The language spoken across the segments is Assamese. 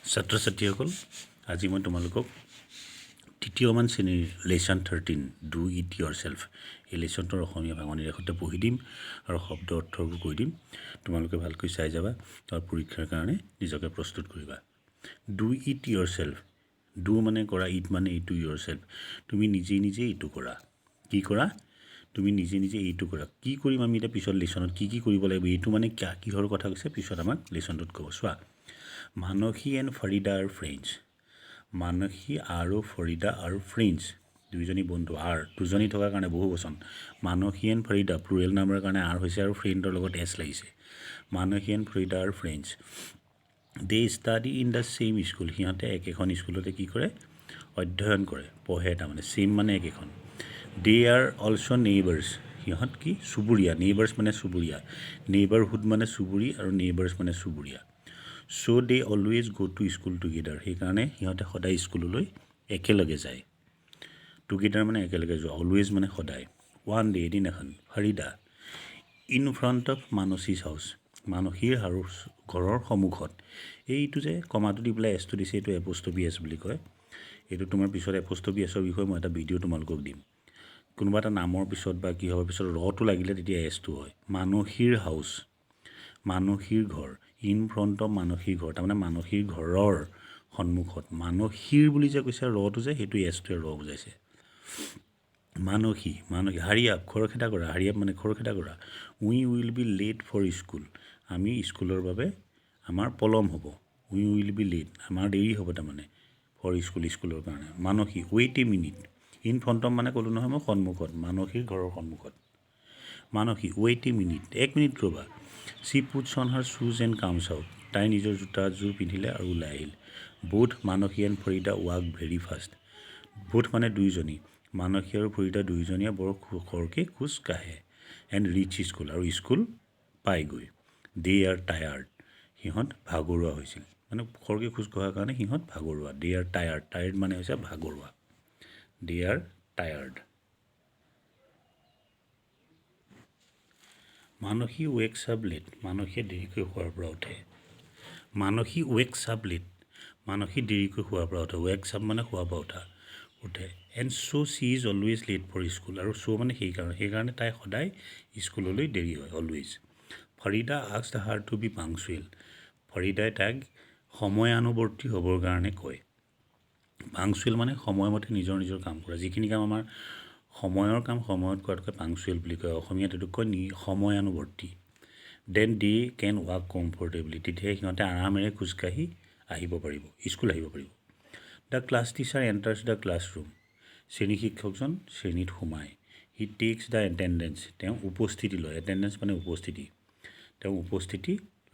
ছাত্ৰ ছাত্ৰীসকল আজি মই তোমালোকক তৃতীয়মান শ্ৰেণীৰ lesson 13 do it yourself এই লেছনটোৰ অসমীয়া ভাঙনিৰ সৈতে পঢ়ি দিম আৰু শব্দ অৰ্থবোৰ কৈ দিম তোমালোকে ভালকৈ চাই যাবা আৰু পৰীক্ষাৰ কাৰণে নিজকে প্ৰস্তুত কৰিবা do it yourself do মানে কৰা ইট মানে ইটো ইয়ৰ সেল্ফ তুমি নিজে নিজে ইটো কৰা কি কৰা তুমি নিজে নিজে এইটো কৰা কি কৰিম আমি এটা পিছত লেছনত কি কৰিব লাগিব এইটো মানে কিহৰ কথা কৈছে পিছত আমাক লেছনটোত ক'ব চোৱা মানসী এণ্ড ফৰিদা আৰু ফ্ৰেণ্ডছ মানসী আৰু ফৰিদা আৰু ফ্ৰেণ্ডছ দুইজনী বন্ধু আৰু দুজনী থকাৰ কাৰণে বহু বচন মানসী এণ্ড ফৰিদা প্লুৰেল নাম্বাৰৰ কাৰণে আৰু হৈছে আৰু ফ্ৰেণ্ডৰ লগত এছ লাগিছে মানসী এণ্ড ফৰিদা আৰু friends they study in the same school সিহঁতে একেখন স্কুলতে কি কৰে অধ্যয়ন কৰে পঢ়ে তাৰমানে ছেইম মানে একেখন দে আৰ অলছ' নেইবাৰ্ছ সিহঁত কি চুবুৰীয়া নেইবাৰ্ছ মানে চুবুৰীয়া নেইবাৰহুড মানে চুবুৰী আৰু নেইবাৰ্ছ মানে চুবুৰীয়া চ' দে অলৱেজ গ' টু স্কুল টুগেডাৰ সেইকাৰণে সিহঁতে সদায় স্কুললৈ একেলগে যায় টুগেডাৰ মানে একেলগে যোৱা অলৱেজ মানে সদায় ওৱান ডে এদিনাখন Farida in front of Mansi's house মানসীৰ ঘৰৰ সন্মুখত এইটো যে কমাটো দি পেলাই এছটো দিছে এইটো এপ'ষ্ট্ৰফি এছ বুলি কয় এইটো তোমাৰ পিছত এপ'ষ্ট্ৰফি এছৰ বিষয়ে মই এটা ভিডিঅ' তোমালোকক দিম কোনোবা এটা নামৰ পিছত বা কি হ'ব পিছত ৰটো লাগিলে তেতিয়া এছটো হয় মানসীৰ হাউচ মানসীৰ ঘৰ ইন ফ্ৰণ্ট অফ মানসীৰ ঘৰ তাৰমানে মানসীৰ ঘৰৰ সন্মুখত মানসীৰ বুলি যে কৈছে ৰটো যে সেইটো এছটোৱে ৰ বুজাইছে মানসী হাৰিয়াপ খৰখেদা কৰা হাৰিয়াপ মানে খৰখেদা কৰা we will be late for school আমি স্কুলৰ বাবে আমাৰ পলম হ'ব উই উইল বি লেট আমাৰ দেৰি হ'ব তাৰমানে ফৰ স্কুলৰ কাৰণে Mansi wait a minute in front of মানে ক'লোঁ নহয় মই সন্মুখত মানসীৰ ঘৰৰ সন্মুখত মানসী ৱেইট এ মিনিট এক মিনিট ৰ'বা চি পুটছ অন হাৰ শ্বুজ এণ্ড কামছ আউট তাই নিজৰ জোতাযোৰ পিন্ধিলে আৰু ওলাই আহিল both Mansi and Farida walk very fast both মানে দুইজনী মানসী আৰু ফৰিদা দুইজনীয়ে বৰ খৰকৈ খোজ কাঢ়ে এণ্ড ৰিচ স্কুল আৰু স্কুল পায়গৈ দে আৰ টায়াৰ্ড সিহঁত ভাগৰুৱা হৈছিল মানে খৰকৈ খোজ কঢ়াৰ কাৰণে সিহঁত ভাগৰুৱা দে আৰ টায়াৰ্ড মানে হৈছে ভাগৰুৱা they are tired Mansi wakes up late মানসীয়ে দেৰিকৈ শোৱাৰ পৰা উঠে Mansi wakes up late Mansi দেৰিকৈ শোৱাৰ পৰা উঠে ৱেকছ আপ মানে শোৱাৰ পৰা উঠে and so' she is always late for school আৰু চ' মানে সেইকাৰণে তাই সদায় স্কুললৈ দেৰি হয় always Farida asked her to be punctual ফৰিদাই তাইক সময়ানুৱৰ্তী হ'বৰ কাৰণে কয় পাংচুৱেল মানে সময়মতে নিজৰ কাম কৰা যিখিনি কাম আমাৰ সময়ৰ কাম সময়ত কৰাতকৈ পাংচুৱেল বুলি কয় অসমীয়াত এইটো কয় সময়ানুৱৰ্তী then they can walk comfortably তেতিয়া সিহঁতে আৰামেৰে খোজকাঢ়ি আহিব পাৰিব স্কুল আহিব পাৰিব the class teacher enters the classroom শ্ৰেণী শিক্ষকজন শ্ৰেণীত সোমায় হি টেক্স দ্য এটেণ্ডেঞ্চ তেওঁ উপস্থিতি লয় এটেণ্ডেঞ্চ মানে উপস্থিতি তেওঁ উপস্থিতি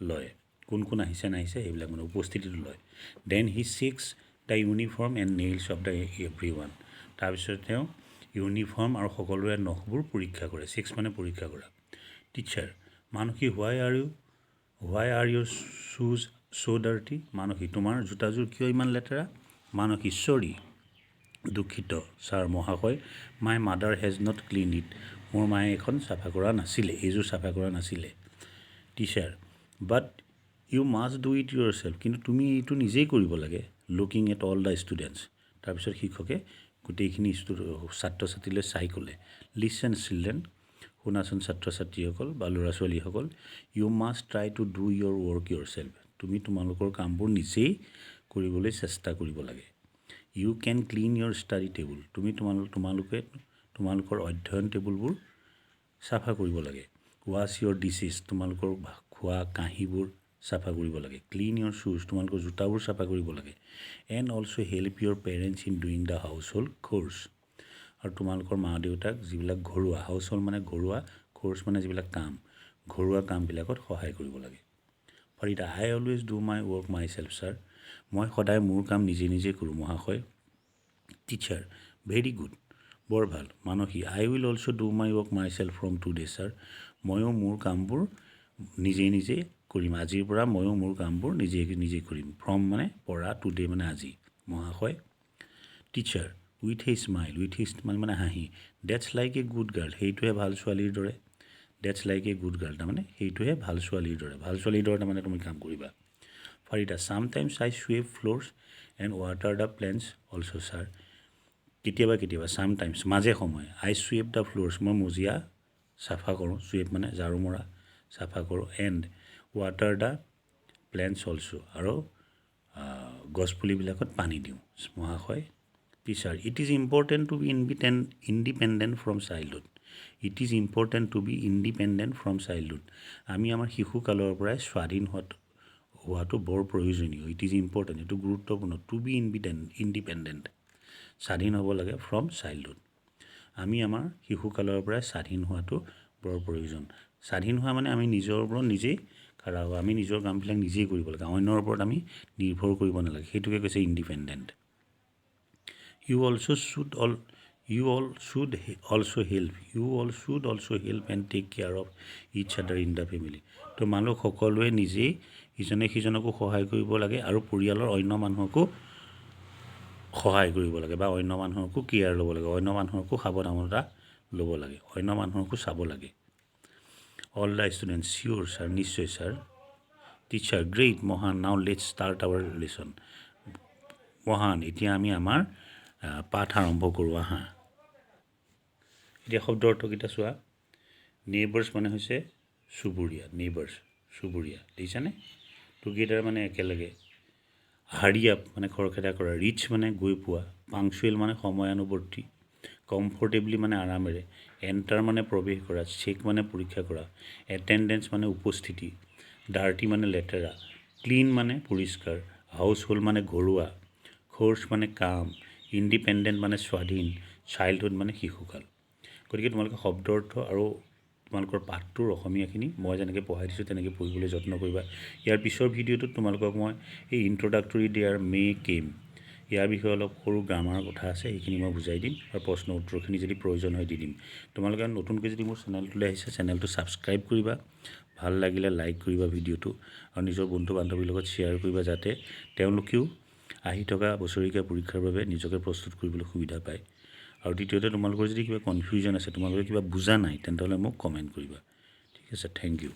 লয় কোন কোন আহিছে নাহিছে সেইবিলাক মানে উপস্থিতিটো লয় then he checks the uniform and nails of the every one তাৰপিছত তেওঁ ইউনিফৰ্ম আৰু সকলোৰে নখবোৰ পৰীক্ষা কৰে চেক্স মানে পৰীক্ষা কৰা টিচাৰ মানসী হোৱাই আৰ ইউৰ শ্বুজ চ' ডাৰ্টি মানসী তোমাৰ জোতাযোৰ কিয় ইমান লেতেৰা মানসী চৰি দুখিত ছাৰ মহাশয় my mother has not clean it মোৰ মায়ে এইযোৰ চাফা কৰা নাছিলে teacher but you must do it yourself কিন্তু তুমি এইটো নিজেই কৰিব লাগে looking at all the students তাৰপিছত শিক্ষকে গোটেইখিনি ছাত্ৰ ছাত্ৰীলৈ চাই ক'লে লিচেন চিলড্ৰেন শুনাচোন ছাত্ৰ ছাত্ৰীসকল বা ল'ৰা ছোৱালীসকল you must try to do your work yourself তুমি তোমালোকৰ কামবোৰ নিজেই কৰিবলৈ চেষ্টা কৰিব লাগে you can clean your study table তুমি তোমালোকৰ অধ্যয়ন টেবুলবোৰ চাফা কৰিব লাগে ৱাছ ইয়ৰ ডিছেছ তোমালোকৰ খোৱা কাঁহীবোৰ চাফা কৰিব লাগে ক্লিন ইয়ৰ শ্বুজ তোমালোকৰ জোতাবোৰ চাফা কৰিব লাগে and also' help your parents in doing the household chores আৰু তোমালোকৰ মা দেউতাক যিবিলাক ঘৰুৱা হাউচ হোল্ড মানে ঘৰুৱা খ'ৰ্ছ মানে যিবিলাক ঘৰুৱা কামবিলাকত সহায় কৰিব লাগে Farida I always do my work myself sir মই সদায় মোৰ কাম নিজে কৰোঁ মহাশয় টিচাৰ ভেৰি গুড বৰ ভাল Mansi I will also' do my work myself from today sir ময়ো মোৰ কামবোৰ নিজে কৰিম আজিৰ পৰা ময়ো মোৰ কামবোৰ নিজে কৰিম ফ্ৰম মানে পৰা টুডে মানে আজি মহাশয় টিচাৰ উইথ এ স্মাইল মানে হাঁহি that's like a good girl সেইটোহে ভাল ছোৱালীৰ দৰে that's like a good girl তাৰমানে সেইটোহে ভাল ছোৱালীৰ দৰে তাৰমানে তুমি কাম কৰিবা Farida, sometimes I sweep floors and water the plants also, sir. কেতিয়াবা sometimes মাজে সময়ে I sweep the floors, মই মজিয়া চাফা কৰোঁ, sweep মানে ঝাৰু মৰা চাফা কৰোঁ, and water the plants also, আৰু গছপুলিবিলাকত পানী দিওঁ। মহাশয়, teacher, it is important to be independent from childhood. It is important to be independent from childhood. আমি আমাৰ শিশুকালৰ পৰাই স্বাধীন হোৱাটো বৰ প্ৰয়োজনীয়। ইট ইজ ইম্পৰ্টেণ্ট, এইটো গুৰুত্বপূৰ্ণ। টু বি ইণ্ডিপেণ্ডেণ্ট, স্বাধীন হ'ব লাগে ফ্ৰম চাইল্ডহুড। আমি আমাৰ শিশুকালৰ পৰাই স্বাধীন হোৱাটো বৰ প্ৰয়োজন। স্বাধীন হোৱা মানে আমি নিজৰ ওপৰত নিজেই খাৰা হোৱা, আমি নিজৰ কামবিলাক নিজেই কৰিব লাগে, অন্যৰ ওপৰত আমি নিৰ্ভৰ কৰিব নালাগে, সেইটোকে কৈছে independent. You all should also help and take care of each other in the family. তো মানুহ সকলোৱে নিজেই ইজনে সিজনকো সহায় কৰিব লাগে আৰু পৰিয়ালৰ অন্য মানুহকো সহায় কৰিব লাগে বা অন্য মানুহকো কেয়াৰ ল'ব লাগে, অন্য মানুহকো সাৱধানতা ল'ব লাগে, অন্য মানুহকো চাব লাগে। All the students, cheer sir, নিশ্চয় ছাৰ। টিচাৰ, গ্ৰেট, মহান, now let's start hour lesson. মহান, এতিয়া আমি আমাৰ পাঠ আৰম্ভ কৰোঁ আহা। এতিয়া শব্দ অৰ্থকেইটা চোৱা। নেইবাৰ্ছ মানে হৈছে চুবুৰীয়া, নেইবাৰ্ছ চুবুৰীয়া, দেখিছানে? টুগেডাৰ মানে একেলগে। হাৰি আপ মানে খৰখেদা কৰা, ৰিচ মানে গৈ পোৱা, পাংচুৱেল মানে সময়ানুৱৰ্তী, কমফৰ্টেবলি মানে আৰামেৰে, এণ্টাৰ মানে প্ৰৱেশ কৰা, চেক মানে পৰীক্ষা কৰা, এটেণ্ডেঞ্চ মানে উপস্থিতি, ডাৰ্টি মানে লেতেৰা, ক্লিন মানে পৰিষ্কাৰ, হাউচ হোল্ড মানে ঘৰুৱা, খোৰ্চ মানে কাম, ইণ্ডিপেণ্ডেণ্ট মানে স্বাধীন, চাইল্ডহুড মানে শিশুকাল। গতিকে তোমালোকে শব্দ অৰ্থ আৰু তোমালোকৰ পাঠটোৰ অসমীয়াখিনি মই যেনেকৈ পঢ়াই দিছোঁ তেনেকৈ পঢ়িবলৈ যত্ন কৰিবা। ইয়াৰ পিছৰ ভিডিঅ'টোত তোমালোকক মই এই ইণ্ট্ৰডাক্টৰী দেয়াৰ মে কেম ইয়াৰ বিষয়ে অলপ সৰু গ্ৰামাৰৰ কথা আছে, সেইখিনি মই বুজাই দিম আৰু প্ৰশ্ন উত্তৰখিনি যদি প্ৰয়োজন হয় দি দিম। তোমালোকে নতুনকৈ যদি মোৰ চেনেলটোলৈ আহিছে, চেনেলটো ছাবস্ক্ৰাইব কৰিবা, ভাল লাগিলে লাইক কৰিবা ভিডিঅ'টো, আৰু নিজৰ বন্ধু বান্ধৱীৰ লগত শ্বেয়াৰ কৰিবা যাতে তেওঁলোকেও আহি থকা বছৰেকীয়া পৰীক্ষাৰ বাবে নিজকে প্ৰস্তুত কৰিবলৈ সুবিধা পায়। আৰু দ্বিতীয়তে, তোমালোকৰ যদি কিবা কনফিউজন আছে, তোমালোকে কিবা বুজা নাই, তেন্তে মোক কমেণ্ট কৰিবা। ঠিক আছে, থেংক ইউ।